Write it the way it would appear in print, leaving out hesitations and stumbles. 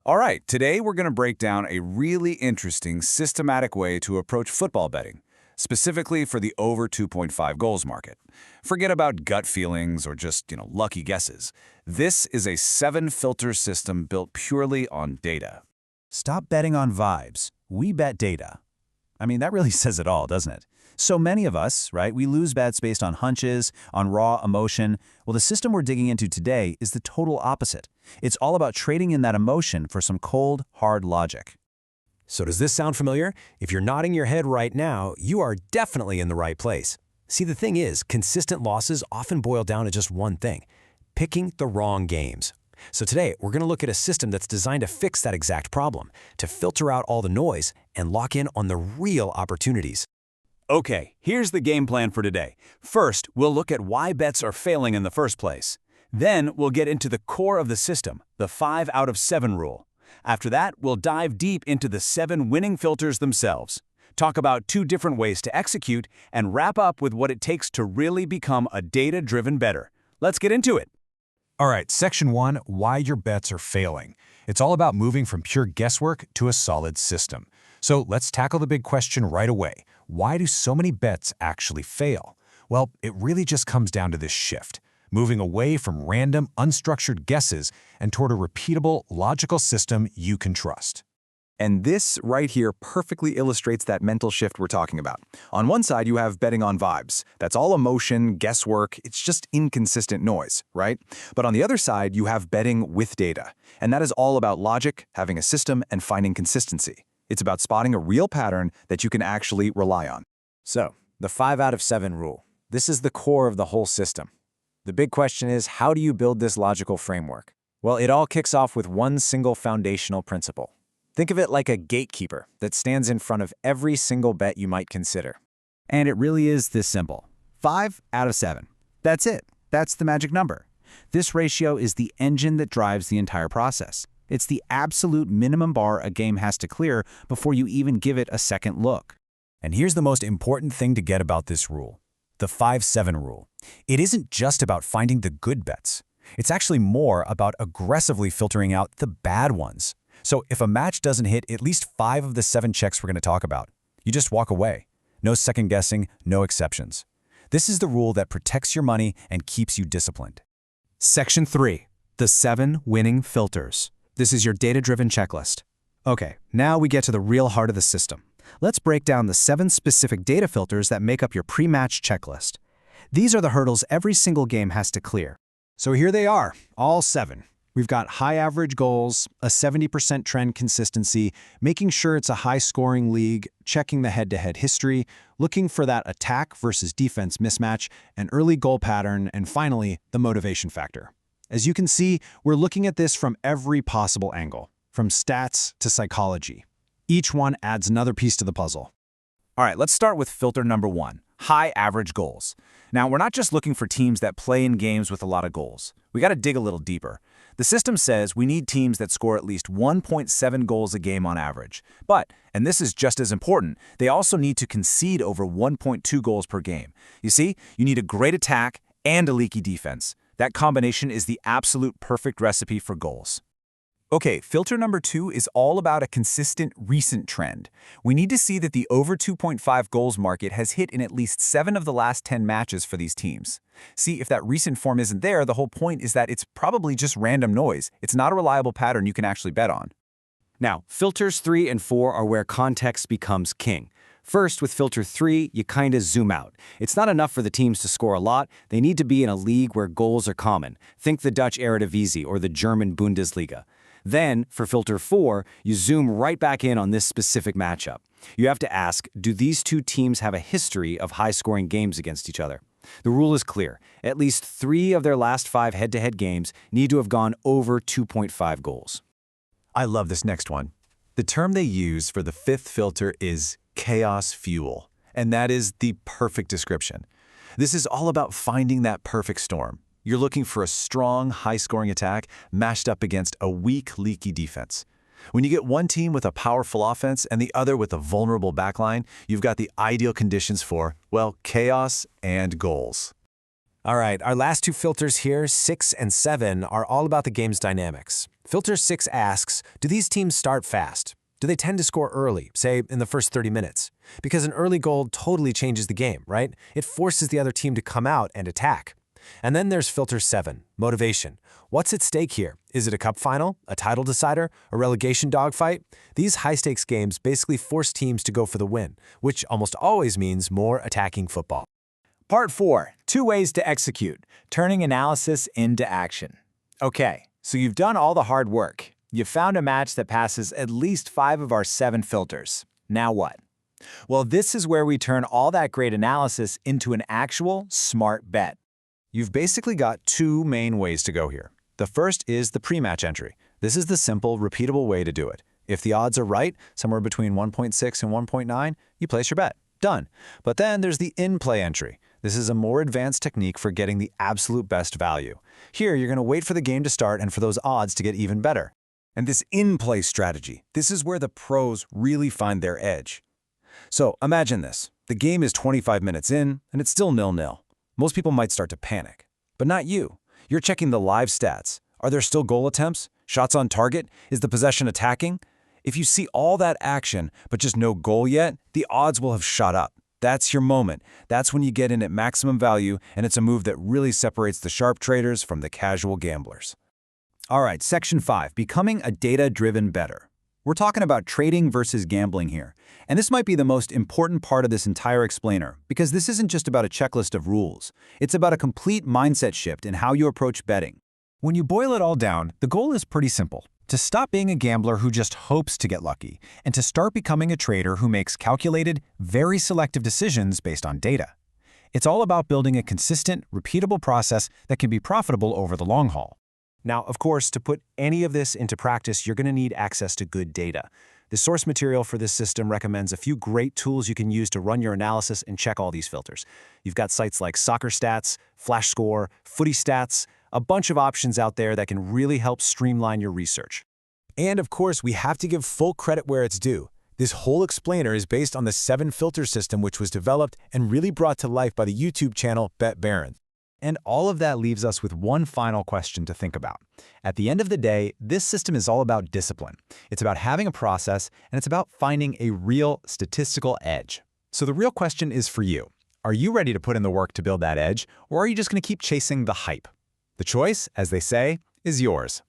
All right, today we're going to break down a really interesting, systematic way to approach football betting, specifically for the over 2.5 goals market. Forget about gut feelings or just, lucky guesses. This is a 7-filter system built purely on data. Stop betting on vibes. We bet data. I mean, that really says it all, doesn't it? So many of us, right, we lose bets based on hunches, on raw emotion. Well, the system we're digging into today is the total opposite. It's all about trading in that emotion for some cold, hard logic. So does this sound familiar? If you're nodding your head right now, you are definitely in the right place. See, the thing is, consistent losses often boil down to just one thing: picking the wrong games. So today, we're going to look at a system that's designed to fix that exact problem, to filter out all the noise and lock in on the real opportunities. Okay, here's the game plan for today. First, we'll look at why bets are failing in the first place. Then, we'll get into the core of the system, the 5 out of 7 rule. After that, we'll dive deep into the 7 winning filters themselves, talk about 2 different ways to execute, and wrap up with what it takes to really become a data-driven bettor. Let's get into it. All right, Section 1, why your bets are failing. It's all about moving from pure guesswork to a solid system. So let's tackle the big question right away. Why do so many bets actually fail? Well, it really just comes down to this shift, moving away from random, unstructured guesses and toward a repeatable, logical system you can trust. And this right here perfectly illustrates that mental shift we're talking about. On one side, you have betting on vibes. That's all emotion, guesswork, it's just inconsistent noise, right? But on the other side, you have betting with data. And that is all about logic, having a system, and finding consistency. It's about spotting a real pattern that you can actually rely on. So, the 5 out of 7 rule. This is the core of the whole system. The big question is, how do you build this logical framework? Well, it all kicks off with one single foundational principle. Think of it like a gatekeeper that stands in front of every single bet you might consider. And it really is this simple. 5 out of 7. That's it. That's the magic number. This ratio is the engine that drives the entire process. It's the absolute minimum bar a game has to clear before you even give it a second look. And here's the most important thing to get about this rule, the 5-7 rule. It isn't just about finding the good bets. It's actually more about aggressively filtering out the bad ones. So if a match doesn't hit at least 5 of the 7 checks we're going to talk about, you just walk away. No second guessing, no exceptions. This is the rule that protects your money and keeps you disciplined. Section 3, the 7 winning filters. This is your data-driven checklist. Okay, now we get to the real heart of the system. Let's break down the 7 specific data filters that make up your pre-match checklist. These are the hurdles every single game has to clear. So here they are, all 7. We've got high average goals, a 70% trend consistency, making sure it's a high-scoring league, checking the head-to-head history, looking for that attack versus defense mismatch, an early goal pattern, and finally, the motivation factor. As you can see, we're looking at this from every possible angle, from stats to psychology. Each one adds another piece to the puzzle. All right, let's start with filter number 1, high average goals. Now, we're not just looking for teams that play in games with a lot of goals. We got to dig a little deeper. The system says we need teams that score at least 1.7 goals a game on average. But, and this is just as important, they also need to concede over 1.2 goals per game. You see, you need a great attack and a leaky defense. That combination is the absolute perfect recipe for goals. Okay, filter number 2 is all about a consistent recent trend. We need to see that the over 2.5 goals market has hit in at least 7 of the last 10 matches for these teams. See, if that recent form isn't there, the whole point is that it's probably just random noise. It's not a reliable pattern you can actually bet on. Now, filters 3 and 4 are where context becomes king. First, with filter 3, you kinda zoom out. It's not enough for the teams to score a lot. They need to be in a league where goals are common. Think the Dutch Eredivisie or the German Bundesliga. Then, for filter 4, you zoom right back in on this specific matchup. You have to ask, do these 2 teams have a history of high-scoring games against each other? The rule is clear. At least 3 of their last 5 head-to-head games need to have gone over 2.5 goals. I love this next one. The term they use for the 5th filter is chaos fuel, and that is the perfect description. This is all about finding that perfect storm. You're looking for a strong, high-scoring attack mashed up against a weak, leaky defense. When you get one team with a powerful offense and the other with a vulnerable backline, you've got the ideal conditions for, well, chaos and goals. All right, our last two filters here, 6 and 7, are all about the game's dynamics. Filter 6 asks, do these teams start fast? Do they tend to score early, say in the first 30 minutes? Because an early goal totally changes the game, right? It forces the other team to come out and attack. And then there's filter 7, motivation. What's at stake here? Is it a cup final, a title decider, a relegation dogfight? These high-stakes games basically force teams to go for the win, which almost always means more attacking football. Part 4, 2 ways to execute, turning analysis into action. Okay, so you've done all the hard work. You've found a match that passes at least 5 of our 7 filters. Now what? Well, this is where we turn all that great analysis into an actual smart bet. You've basically got 2 main ways to go here. The first is the pre-match entry. This is the simple, repeatable way to do it. If the odds are right, somewhere between 1.6 and 1.9, you place your bet. Done. But then there's the in-play entry. This is a more advanced technique for getting the absolute best value. Here, you're going to wait for the game to start and for those odds to get even better. And this in-play strategy, this is where the pros really find their edge. So imagine this. The game is 25 minutes in, and it's still 0-0. Most people might start to panic. But not you. You're checking the live stats. Are there still goal attempts? Shots on target? Is the possession attacking? If you see all that action, but just no goal yet, the odds will have shot up. That's your moment. That's when you get in at maximum value, and it's a move that really separates the sharp traders from the casual gamblers. All right, Section 5, becoming a data-driven bettor. We're talking about trading versus gambling here. And this might be the most important part of this entire explainer, because this isn't just about a checklist of rules. It's about a complete mindset shift in how you approach betting. When you boil it all down, the goal is pretty simple. To stop being a gambler who just hopes to get lucky, and to start becoming a trader who makes calculated, very selective decisions based on data. It's all about building a consistent, repeatable process that can be profitable over the long haul. Now, of course, to put any of this into practice, you're going to need access to good data. The source material for this system recommends a few great tools you can use to run your analysis and check all these filters. You've got sites like Soccer Stats, Flash Score, Footy Stats, a bunch of options out there that can really help streamline your research. And of course, we have to give full credit where it's due. This whole explainer is based on the 7-filter system which was developed and really brought to life by the YouTube channel Bet Baron. And all of that leaves us with one final question to think about. At the end of the day, this system is all about discipline. It's about having a process, and it's about finding a real statistical edge. So the real question is for you. Are you ready to put in the work to build that edge, or are you just going to keep chasing the hype? The choice, as they say, is yours.